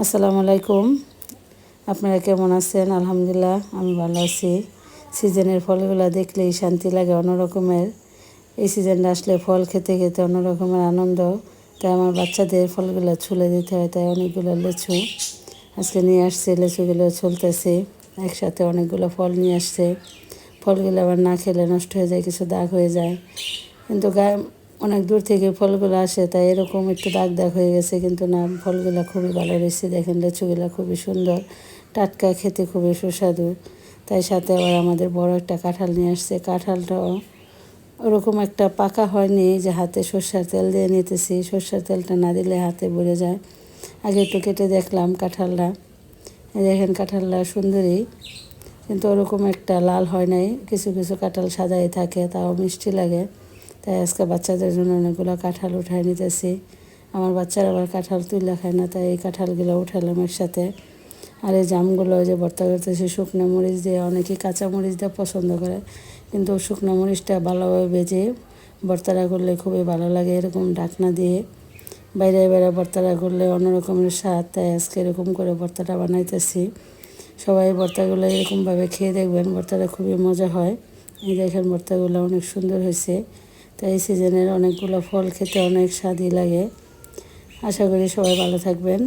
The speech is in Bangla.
আসসালামু আলাইকুম। আপনারা কেমন আছেন? আলহামদুলিল্লাহ আমি ভালো আছি। সিজনের ফলগুলো দেখলেই শান্তি লাগে অন্যরকমের। এই সিজনটা আসলে ফল খেতে খেতে অন্যরকমের আনন্দ। তাই আমার বাচ্চাদের ফলগুলো ছুলে দিতে হয়, তাই অনেকগুলো লিচু আজকে নিয়ে আসছে। লিচুগুলো ছুলতেছে, একসাথে অনেকগুলো ফল নিয়ে আসছে। ফলগুলো আবার না খেলে নষ্ট হয়ে যায়, কিছু দাগ হয়ে যায়। কিন্তু অনেক দূর থেকে ফলগুলো আসে, তাই এরকম একটু দাগ দাগ হয়ে গেছে, কিন্তু না, ফলগুলো খুবই ভালো রয়েছে। দেখেন লিচুগুলো খুবই সুন্দর, টাটকা, খেতে খুবই সুস্বাদু। তাই সাথে আবার আমাদের বড় একটা কাঁঠাল নিয়ে আসছে। কাঁঠালটাও ওরকম একটা পাকা হয়নি যে হাতে সর্ষের তেল দিয়ে নিতেছি। সর্ষের তেলটা না দিলে হাতে ভরে যায়। আগে একটু কেটে দেখলাম কাঁঠালটা, দেখেন কাঁঠালটা সুন্দরী, কিন্তু ওরকম একটা লাল হয় নাই। কিছু কিছু কাঁঠাল সাদাই থাকে, তাও মিষ্টি লাগে। তাই আজকে বাচ্চাদের জন্য অনেকগুলো কাঁঠাল উঠাই নিতেছি। আমার বাচ্চারা আবার কাঁঠাল তুলে খায় না, তাই এই কাঁঠালগুলো উঠালাম একসাথে। আর এই জামগুলো যে ভর্তা করতেছি শুকনো মরিচ দিয়ে, অনেকেই কাঁচা মরিচ দিয়ে পছন্দ করে, কিন্তু শুকনো মরিচটা ভালোভাবে ভেজে ভর্তাটা করলে খুবই ভালো লাগে। এরকম ঢাকনা দিয়ে বাইরে বাইরে ভর্তাটা করলে অন্যরকমের স্বাদ। তাই আজকে এরকম করে ভর্তাটা বানাইতেছি। সবাই ভর্তাগুলো এরকমভাবে খেয়ে দেখবেন, ভর্তাটা খুবই মজা হয়। এই দেখেন ভর্তাগুলো অনেক সুন্দর হয়েছে। তাই এই সিজনের অনেকগুলো ফল খেতে অনেক স্বাদই লাগে। আশা করি সবাই ভালো থাকবেন।